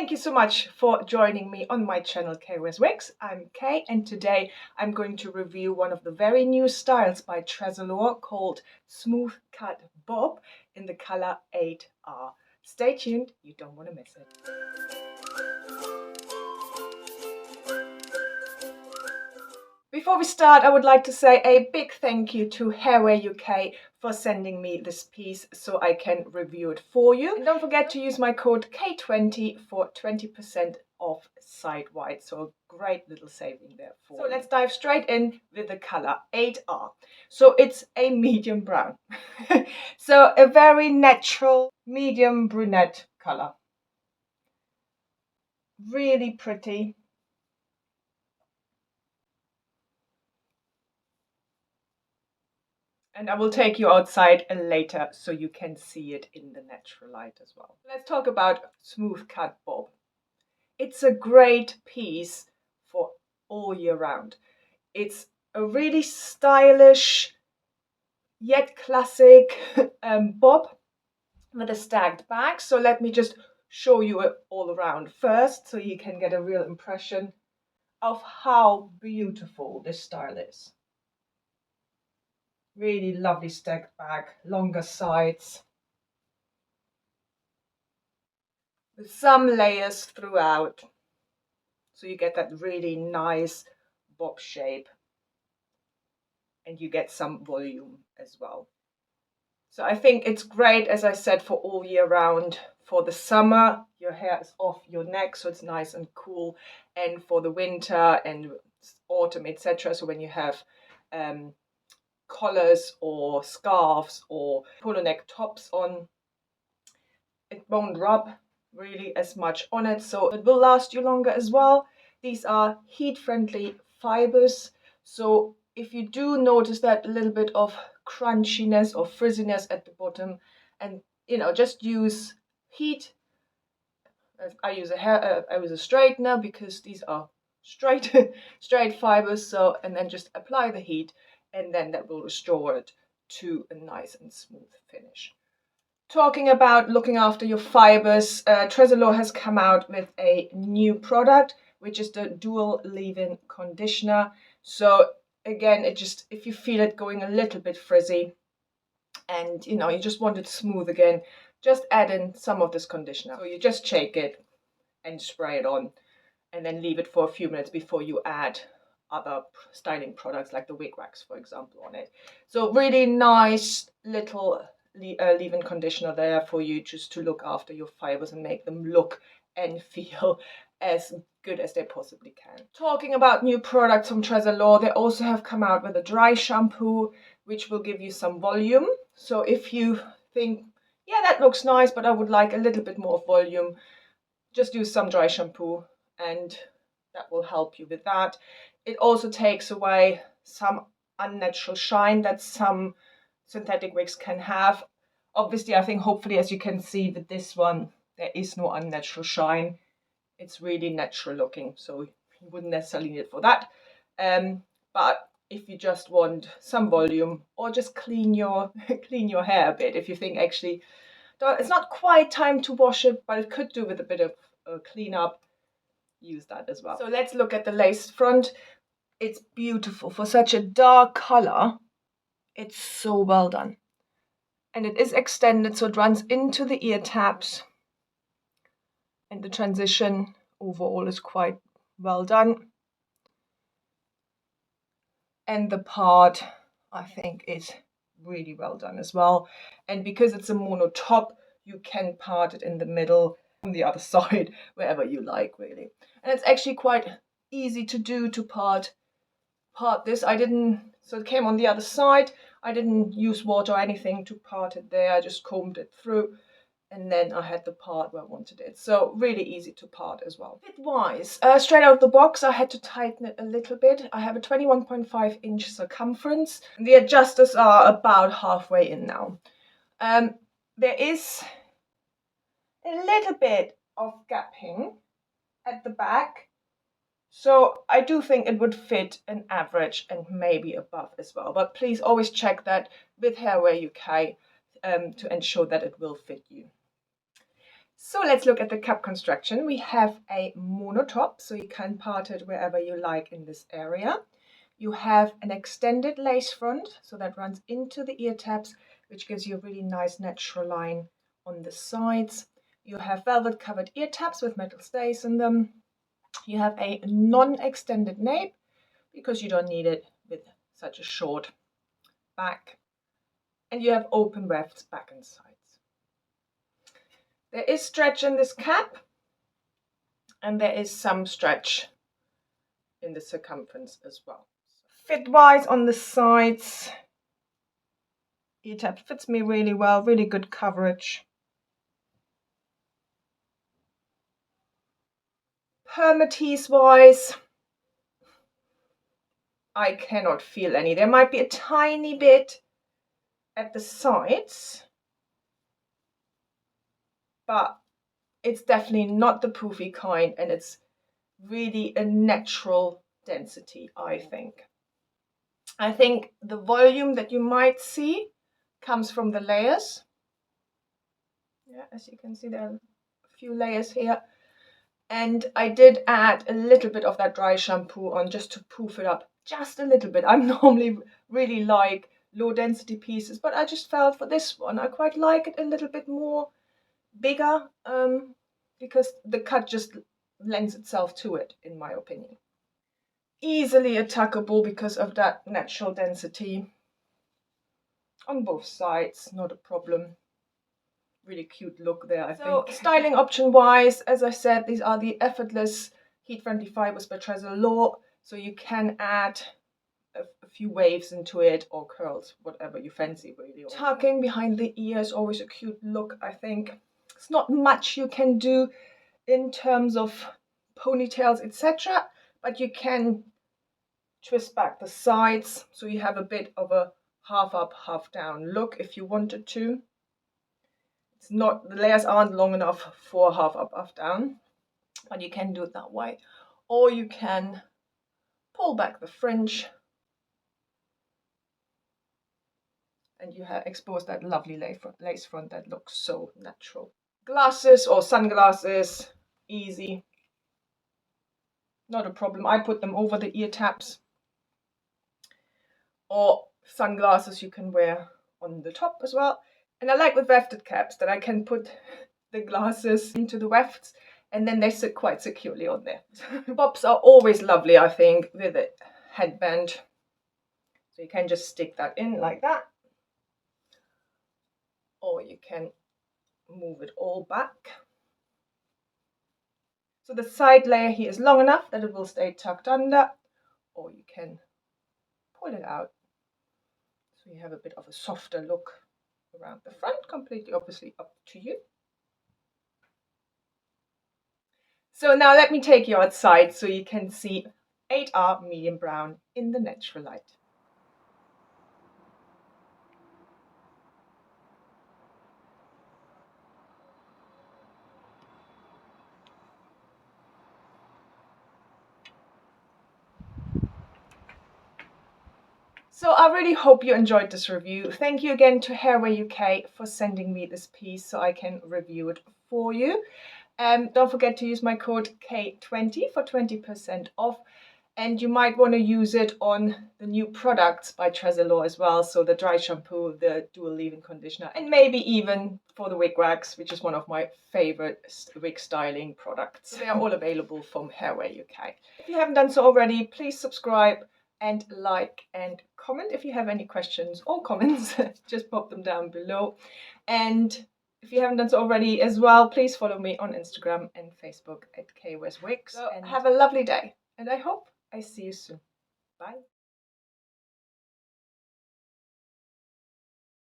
Thank you so much for joining me on my channel Kay Wears Wigs. I'm Kay and today I'm going to review one of the very new styles by Tressallure called Smooth Cut Bob in the color 8R. Stay tuned, you don't want to miss it. Before we start, I would like to say a big thank you to Hairwear UK for sending me this piece so I can review it for you. And don't forget to use my code K20 for 20% off site-wide. So a great little saving there for you. So let's dive straight in with the color 8R. So it's a medium brown. So a very natural medium brunette color. Really pretty. And I will take you outside later so you can see it in the natural light as well. Let's talk about Smooth Cut Bob. It's a great piece for all year round. It's a really stylish yet classic bob with a stacked back. So let me just show you it all around first so you can get a real impression of how beautiful this style is. Really lovely stacked back, longer sides, with some layers throughout, so you get that really nice bob shape and you get some volume as well. So I think it's great, as I said, for all year round. For the summer, your hair is off your neck, so it's nice and cool, and for the winter and autumn, etc. So when you have collars or scarves or polo neck tops on, it won't rub really as much on it, so it will last you longer as well. These are heat-friendly fibers, so if you do notice that little bit of crunchiness or frizziness at the bottom, and just use heat. I use a straightener because these are straight fibers, so, and then just apply the heat, and then that will restore it to a nice and smooth finish. Talking about looking after your fibers, Tressallure has come out with a new product, which is the dual leave-in conditioner. So again, if you feel it going a little bit frizzy and you just want it smooth again, just add in some of this conditioner. So you just shake it and spray it on, and then leave it for a few minutes before you add other styling products like the wig wax, for example, on it. So really nice little leave-in conditioner there for you, just to look after your fibers and make them look and feel as good as they possibly can. Talking about new products from Tressallure, they also have come out with a dry shampoo, which will give you some volume. So if you think, yeah, that looks nice, but I would like a little bit more volume, just use some dry shampoo and that will help you with that. It also takes away some unnatural shine that some synthetic wigs can have. Obviously, I think hopefully, as you can see with this one, there is no unnatural shine. It's really natural looking, so you wouldn't necessarily need it for that. But if you just want some volume, or just clean your hair a bit, if you think actually it's not quite time to wash it, but it could do with a bit of cleanup, use that as well. So let's look at the lace front. It's beautiful for such a dark color. It's so well done, and it is extended, so it runs into the ear tabs, and the transition overall is quite well done. And the part, I think, is really well done as well. And because it's a mono top, you can part it in the middle, on the other side, wherever you like, really. And it's actually quite easy to do, to part this. So it came on the other side. I didn't use water or anything to part it there. I just combed it through, and then I had the part where I wanted it. So really easy to part as well. Fit-wise, straight out of the box, I had to tighten it a little bit. I have a 21.5 inch circumference. The adjusters are about halfway in now. There is a little bit of gapping at the back, so I do think it would fit an average and maybe above as well. But please always check that with Hairwear UK to ensure that it will fit you. So let's look at the cap construction. We have a mono top, so you can part it wherever you like in this area. You have an extended lace front, so that runs into the ear tabs, which gives you a really nice natural line on the sides. You have velvet covered ear tabs with metal stays in them. You have a non-extended nape because you don't need it with such a short back. And you have open wefts back and sides. There is stretch in this cap, and there is some stretch in the circumference as well. Fit-wise on the sides, ear tab fits me really well, really good coverage. Permatease-wise, I cannot feel any. There might be a tiny bit at the sides, but it's definitely not the poofy kind, and it's really a natural density, I think. I think the volume that you might see comes from the layers. Yeah, as you can see, there are a few layers here. And I did add a little bit of that dry shampoo on just to poof it up just a little bit. I'm normally really like low density pieces, but I just felt for this one I quite like it a little bit more bigger, because the cut just lends itself to it, in my opinion. Easily attackable because of that natural density on both sides, not a problem. Really cute look there, I think. So styling option wise, as I said, these are the Effortless Heat Friendly Fibers by Tressallure, so you can add a few waves into it, or curls, whatever you fancy really. Tucking behind the ear is always a cute look, I think. It's not much you can do in terms of ponytails, etc., but you can twist back the sides so you have a bit of a half up, half down look if you wanted to. It's not, the layers aren't long enough for half up, half down, but you can do it that way. Or you can pull back the fringe and you have exposed that lovely lace front that looks so natural. Glasses or sunglasses, easy. Not a problem. I put them over the ear tabs. Or sunglasses you can wear on the top as well. And I like with wefted caps that I can put the glasses into the wefts and then they sit quite securely on there. Bops are always lovely, I think, with a headband. So you can just stick that in like that. Or you can move it all back. So the side layer here is long enough that it will stay tucked under, or you can pull it out. So you have a bit of a softer look around the front, completely obviously up to you. So now let me take you outside so you can see 8R medium brown in the natural light. So I really hope you enjoyed this review. Thank you again to Hairway UK for sending me this piece so I can review it for you. Don't forget to use my code K20 for 20% off. And you might want to use it on the new products by Tressallure as well. So the dry shampoo, the dual leave-in conditioner, and maybe even for the wig wax, which is one of my favorite wig styling products. They are all available from Hairway UK. If you haven't done so already, please subscribe and like and comment. If you have any questions or comments, just pop them down below. And if you haven't done so already as well, please follow me on Instagram and Facebook at KWestWigs. So have a lovely day, and I hope I see you soon. Bye.